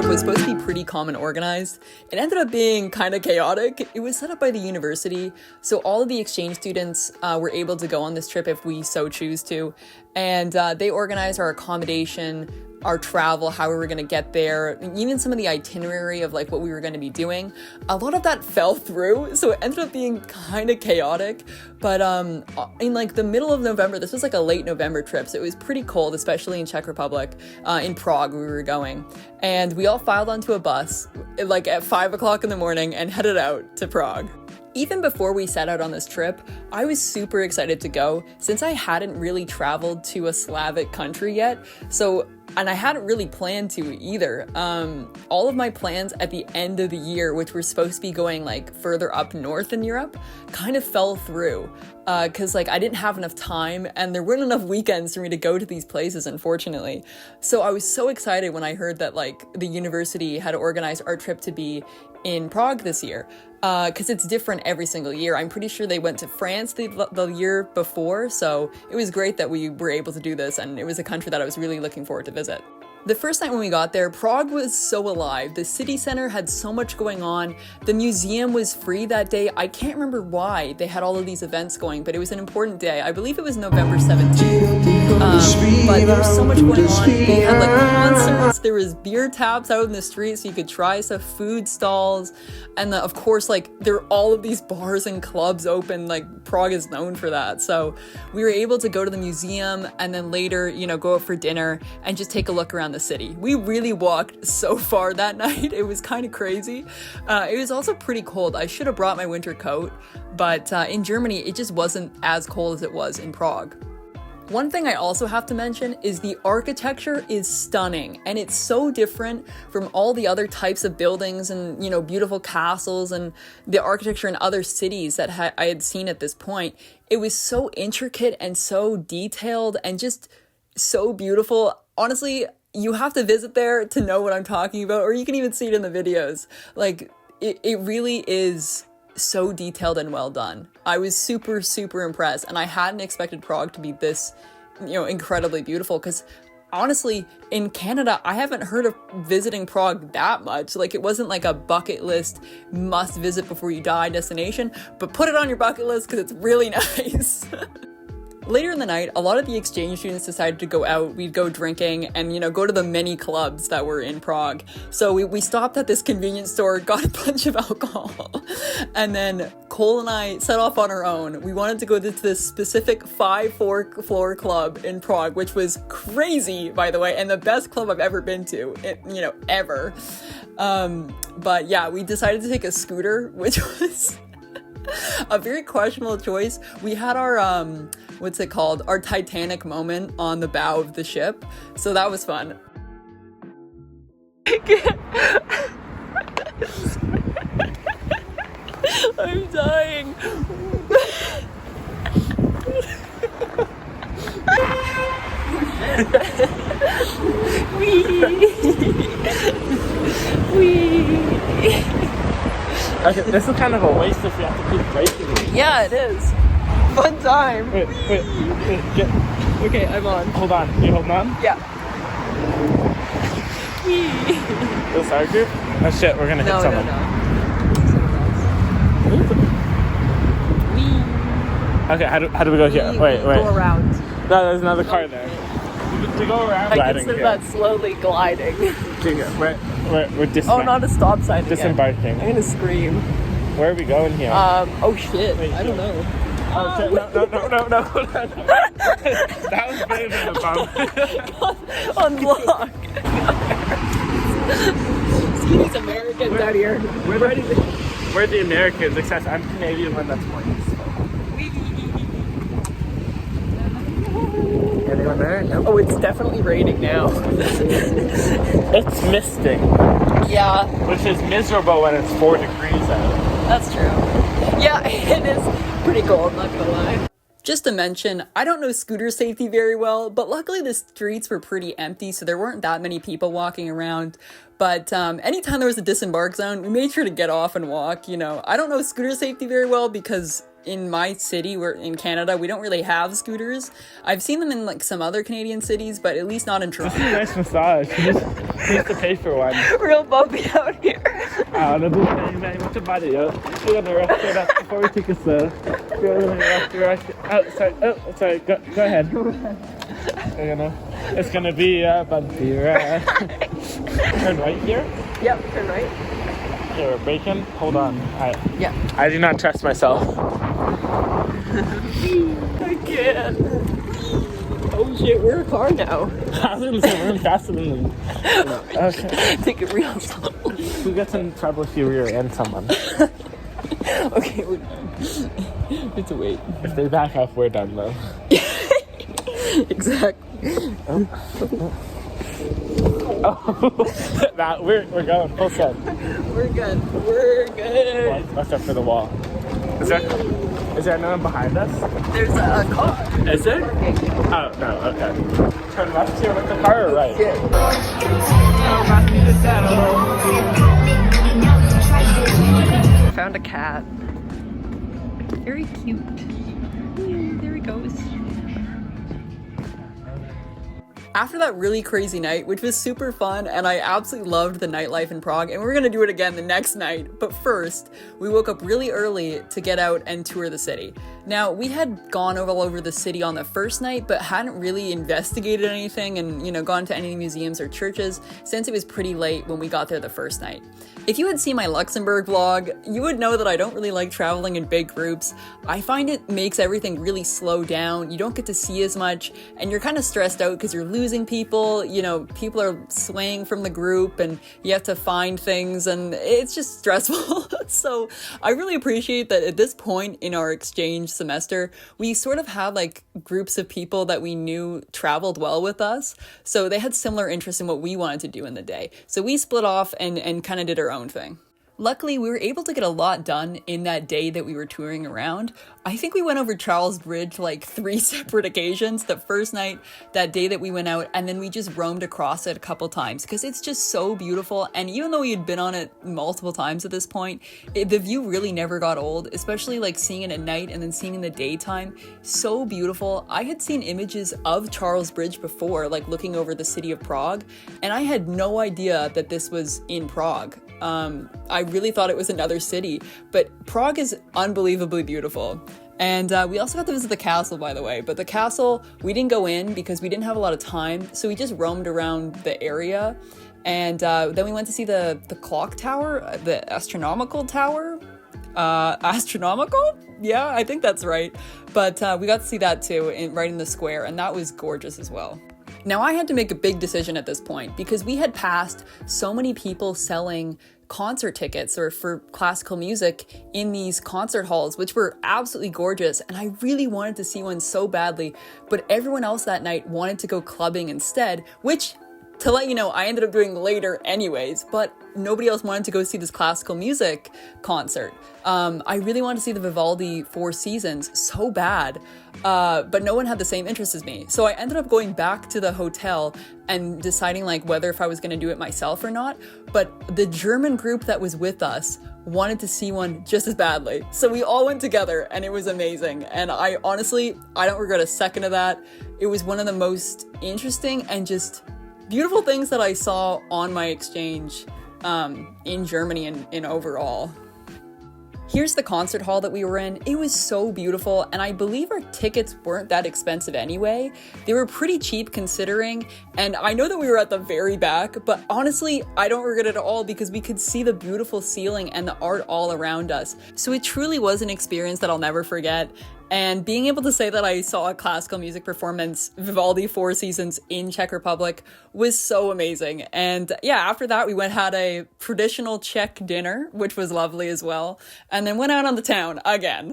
trip was supposed to be pretty calm and organized. It ended up being kind of chaotic. It was set up by the university, so all of the exchange students were able to go on this trip if we so choose to. And they organized our accommodation, our travel, how we were going to get there, even some of the itinerary of like what we were going to be doing. A lot of that fell through, so it ended up being kind of chaotic. But in like the middle of November, this was like a late November trip, so it was pretty cold, especially in Czech Republic, in Prague we were going. And we all filed onto a bus like at 5 o'clock in the morning and headed out to Prague. Even before we set out on this trip, I was super excited to go since I hadn't really traveled to a Slavic country yet. And I hadn't really planned to either. All of my plans at the end of the year, which were supposed to be going like further up north in Europe, kind of fell through. Cause like I didn't have enough time and there weren't enough weekends for me to go to these places, unfortunately. So I was so excited when I heard that like the university had organized our trip to be in Prague this year. Cause it's different every single year. I'm pretty sure they went to France the year before. So it was great that we were able to do this. And it was a country that I was really looking forward to visit. The first night when we got there, Prague was so alive. The city center had so much going on. The museum was free that day. I can't remember why they had all of these events going, but it was an important day. I believe it was November 17th. But there was so much going on. They had like concerts, there was beer taps out in the street so you could try stuff, food stalls. And of course, like there were all of these bars and clubs open, like Prague is known for that. So we were able to go to the museum and then later, go out for dinner and just take a look around the city. We really walked so far that night. It was kind of crazy. It was also pretty cold. I should have brought my winter coat, but in Germany, it just wasn't as cold as it was in Prague. One thing I also have to mention is the architecture is stunning, and it's so different from all the other types of buildings and, beautiful castles and the architecture in other cities that I had seen at this point. It was so intricate and so detailed and just so beautiful. Honestly, you have to visit there to know what I'm talking about, or you can even see it in the videos. Like, it really is so detailed and well done. I was super, super impressed, and I hadn't expected Prague to be this, incredibly beautiful, because honestly, in Canada, I haven't heard of visiting Prague that much. Like, it wasn't like a bucket list, must visit before you die destination, but put it on your bucket list because it's really nice. Later in the night, a lot of the exchange students decided to go out. We'd go drinking and, go to the many clubs that were in Prague. So we stopped at this convenience store, got a bunch of alcohol, and then Cole and I set off on our own. We wanted to go to this specific 5-floor club in Prague, which was crazy, by the way, and the best club I've ever been to, ever. But yeah, we decided to take a scooter, which was a very questionable choice. We had our, our Titanic moment on the bow of the ship. So that was fun. I'm dying. Okay, this is kind of a waste if we have to keep breaking it. Yeah, it is. Fun time. Wait, get. Okay, I'm on. Hold on. You holding on? Yeah. This our group? Oh shit, we're gonna hit someone. No. Okay, how do we go here? Wait. Go around. No, there's another car there. To go around. I consider that slowly gliding. We're Oh, not a stop sign again. Disembarking. I'm gonna scream. Where are we going here? Oh shit. Wait, I don't know. Oh shit, no. That was better than the bump. Unlock. Skinny's Americans out here. We're the Americans, except I'm Canadian when that's points. Anyone there? No. Oh, it's definitely raining now. It's misting. Yeah. Which is miserable when it's 4 degrees out. That's true. Yeah, it is pretty cold, not gonna lie. Just to mention, I don't know scooter safety very well, but luckily the streets were pretty empty, so there weren't that many people walking around. But anytime there was a disembark zone, we made sure to get off and walk, I don't know scooter safety very well because in my city, we're in Canada, we don't really have scooters. I've seen them in like some other Canadian cities, but at least not in Toronto. This is a nice massage. You have to pay for one. Real bumpy out here. Ano doon tayo mucho body, yo. We're gonna rush it up before we take a sip. We're gonna rush. Oh, sorry. Go ahead. It's gonna be bumpy, right? Turn right here. Yep, turn right. Okay, we're braking. Hold on. Yeah. I do not trust myself. I can't. Oh shit, we're a car now. I was gonna say we're in faster than them. Okay. Take it real slow. Who gets in trouble if you rear end someone? Okay, it's a wait. If they back off, we're done though. Exactly. Oh, that we're going full send. We're good. Watch out for the wall. Is there no one behind us? There's a car. Is there? Oh no. Okay. Turn left here with the car or right? Yeah. Found a cat. Very cute. There he goes. After that really crazy night, which was super fun, and I absolutely loved the nightlife in Prague, and we're gonna do it again the next night, but first, we woke up really early to get out and tour the city. Now, we had gone all over the city on the first night, but hadn't really investigated anything and, gone to any museums or churches since it was pretty late when we got there the first night. If you had seen my Luxembourg vlog, you would know that I don't really like traveling in big groups. I find it makes everything really slow down, you don't get to see as much, and you're kind of stressed out because you're losing people, people are swaying from the group and you have to find things and it's just stressful. So I really appreciate that at this point in our exchange semester, we sort of had like groups of people that we knew traveled well with us. So they had similar interests in what we wanted to do in the day. So we split off and kind of did our own thing. Luckily, we were able to get a lot done in that day that we were touring around. I think we went over Charles Bridge like 3 separate occasions. The first night, that day that we went out, and then we just roamed across it a couple times because it's just so beautiful. And even though we had been on it multiple times at this point, the view really never got old, especially like seeing it at night and then seeing it in the daytime. So beautiful. I had seen images of Charles Bridge before, like looking over the city of Prague, and I had no idea that this was in Prague. I really thought it was another city, but Prague is unbelievably beautiful. And we also got to visit the castle, by the way, but the castle, we didn't go in because we didn't have a lot of time, so we just roamed around the area. And then we went to see the clock tower, the astronomical tower. Astronomical? Yeah, I think that's right. But we got to see that too, right in the square, and that was gorgeous as well. Now, I had to make a big decision at this point because we had passed so many people selling concert tickets or for classical music in these concert halls, which were absolutely gorgeous. And I really wanted to see one so badly, but everyone else that night wanted to go clubbing instead, which, to let you know, I ended up doing later anyways, but nobody else wanted to go see this classical music concert. I really wanted to see the Vivaldi Four Seasons so bad, but no one had the same interest as me. So I ended up going back to the hotel and deciding whether if I was going to do it myself or not. But the German group that was with us wanted to see one just as badly. So we all went together and it was amazing. And I honestly don't regret a second of that. It was one of the most interesting and just beautiful things that I saw on my exchange in Germany and in overall. Here's the concert hall that we were in. It was so beautiful, and I believe our tickets weren't that expensive anyway. They were pretty cheap considering, and I know that we were at the very back, but honestly, I don't regret it at all because we could see the beautiful ceiling and the art all around us. So it truly was an experience that I'll never forget. And being able to say that I saw a classical music performance, Vivaldi Four Seasons in Czech Republic, was so amazing. And yeah, after that, we had a traditional Czech dinner, which was lovely as well, and then went out on the town again.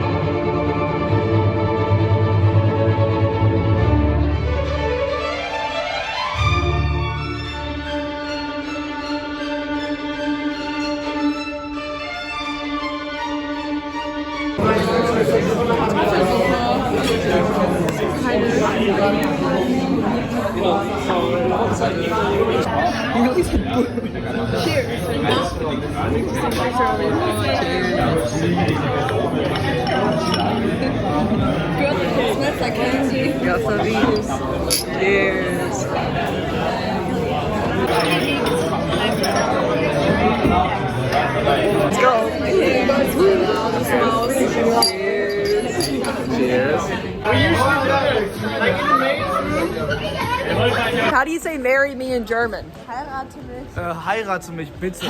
Cheers. Smells like candy. Got some ears. Cheers. Let's go. Cheers. How do you say marry me in German? Heirate mich. Heirate mich bitte.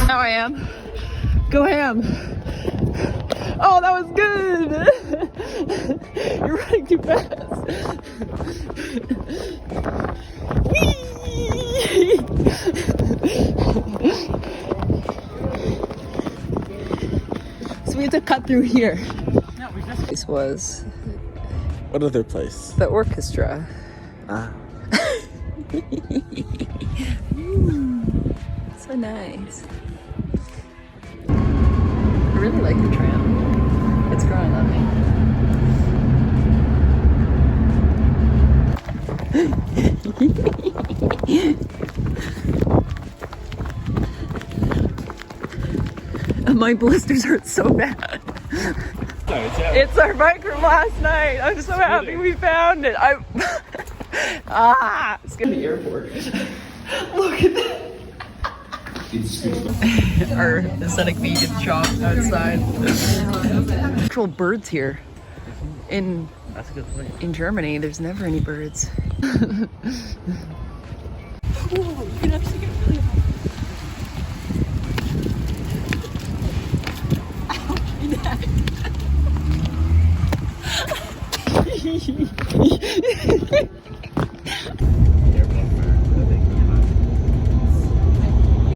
Now I am. Go ham. Oh, that was good. You're running too fast. Whee! So we have to cut through here. This was What other place? the orchestra. Ah. So nice. I really like the tram. It's growing on me. My blisters hurt so bad. It's our bike from last night. I'm so happy we found it. It's gonna be airport. Look at that. Our aesthetic vegan shop outside. Actual birds here. In Germany, there's never any birds. Ooh, you can actually get really high. Ow, my neck.